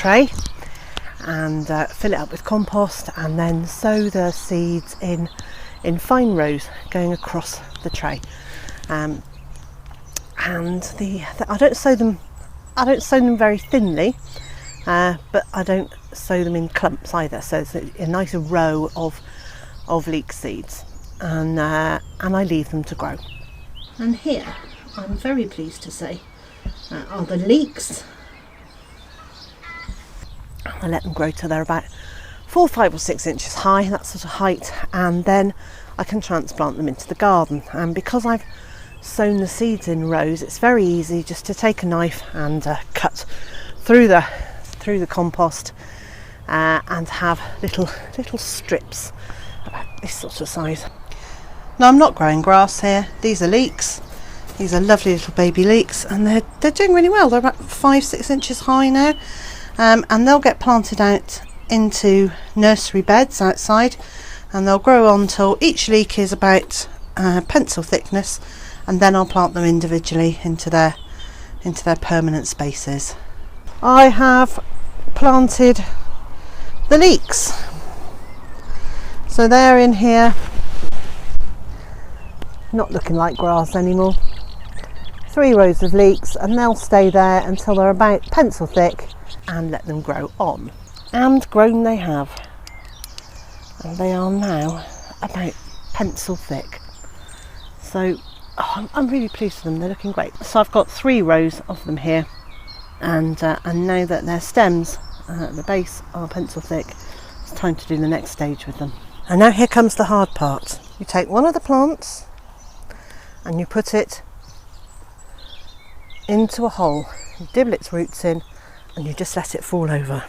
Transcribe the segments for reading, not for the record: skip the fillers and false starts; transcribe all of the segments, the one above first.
tray and fill it up with compost, and then sow the seeds in fine rows going across the tray. And I don't sow them very thinly, but I don't sow them in clumps either. So it's a nice row of leek seeds, and I leave them to grow. And here, I'm very pleased to say, are the leeks. I let them grow till they're about 4, 5 or 6 inches high, that sort of height, and then I can transplant them into the garden. And because I've sown the seeds in rows, it's very easy just to take a knife and cut through the compost and have little strips about this sort of size. Now, I'm not growing grass here. These are leeks. These are lovely little baby leeks, and they're doing really well. They're about 5, 6 inches high now, and they'll get planted out into nursery beds outside, and they'll grow on till each leek is about pencil thickness, and then I'll plant them individually into their permanent spaces. I have planted the leeks, so they're in here, not looking like grass anymore. 3 rows of leeks, and they'll stay there until they're about pencil thick, and let them grow on. And grown they have, and they are now about pencil thick. So I'm really pleased with them. They're looking great. So I've got 3 rows of them here, and now that their stems at the base are pencil thick, it's time to do the next stage with them. And now here comes the hard part. You take one of the plants and you put it into a hole, you dibble its roots in, and you just let it fall over.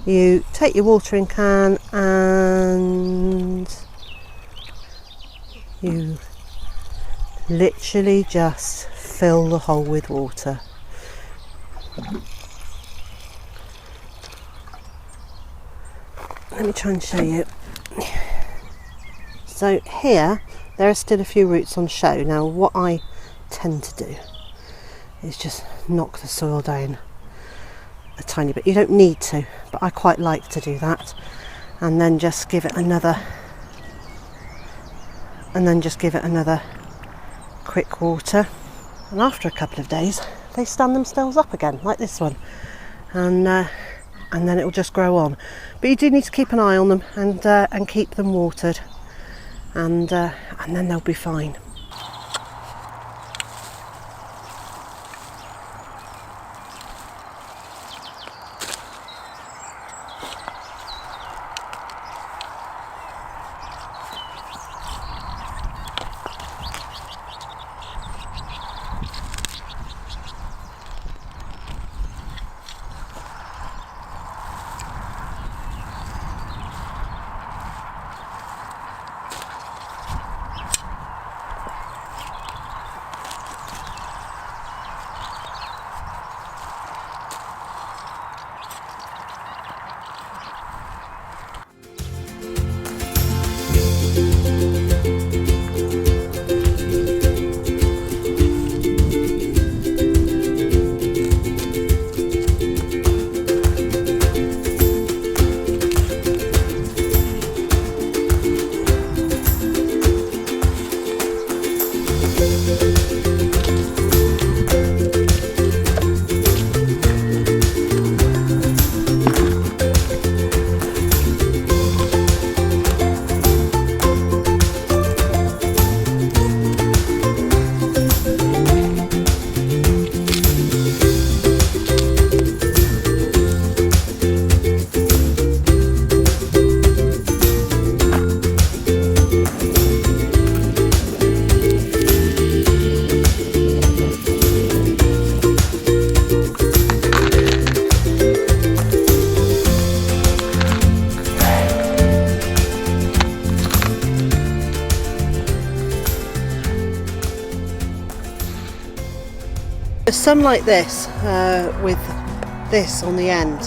You take your watering can and you literally just fill the hole with water. Let me try and show you. So here there are still a few roots on show. Now what I tend to do is just knock the soil down a tiny bit. You don't need to, but I quite like to do that, and then just give it another quick water, and after a couple of days they stand themselves up again, like this one, and then it will just grow on. But you do need to keep an eye on them and keep them watered, and then they'll be fine. Some like this with this on the end,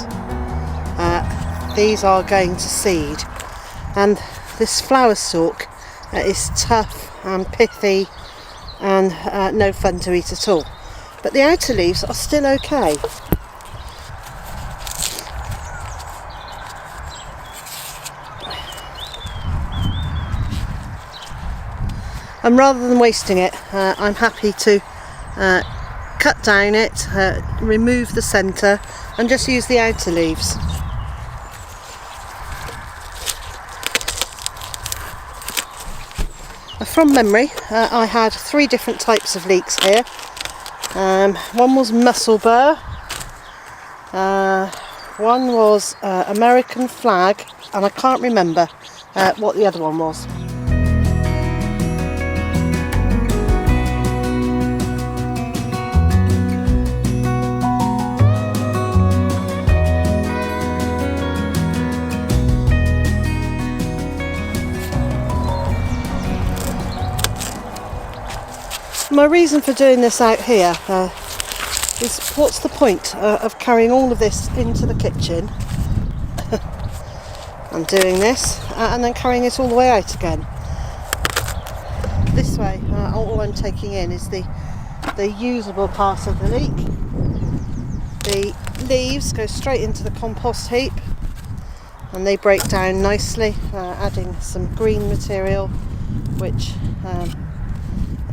these are going to seed, and this flower stalk is tough and pithy and no fun to eat at all, but the outer leaves are still okay. and rather than wasting it, I'm happy to cut down it, remove the centre and just use the outer leaves. From memory, I had 3 different types of leeks here. One was mussel burr, one was American flag, and I can't remember what the other one was. My reason for doing this out here is, what's the point of carrying all of this into the kitchen and doing this and then carrying it all the way out again. This way, all I'm taking in is the usable part of the leek. The leaves go straight into the compost heap and they break down nicely, adding some green material, which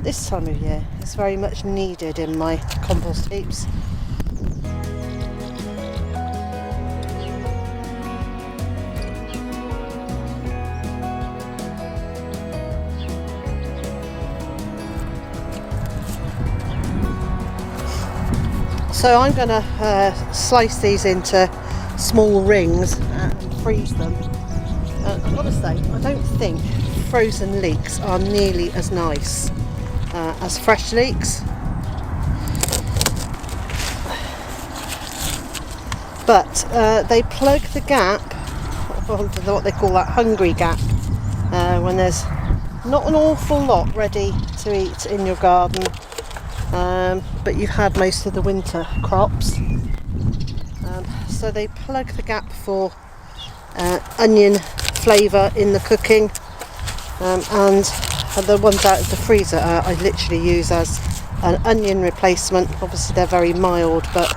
this time of year is very much needed in my compost heaps. So I'm going to slice these into small rings and freeze them. I've got to say, I don't think frozen leeks are nearly as nice as fresh leeks, but they plug the gap, what they call that hungry gap, when there's not an awful lot ready to eat in your garden, but you've had most of the winter crops, so they plug the gap for onion flavour in the cooking, and the ones out of the freezer I literally use as an onion replacement. Obviously they're very mild, but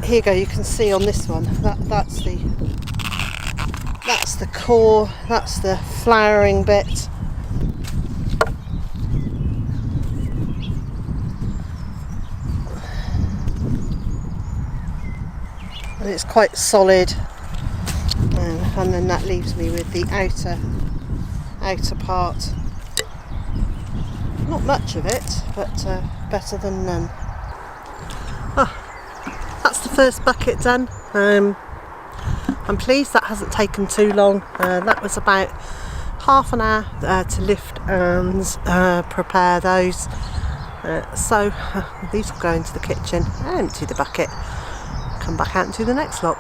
here you go, you can see on this one that's the core, that's the flowering bit. And it's quite solid, and then that leaves me with the outer part. Not much of it, but better than none. That's the first bucket done. I'm pleased that hasn't taken too long. That was about half an hour to lift and prepare those. So these will go into the kitchen, empty the bucket, come back out and do the next lot.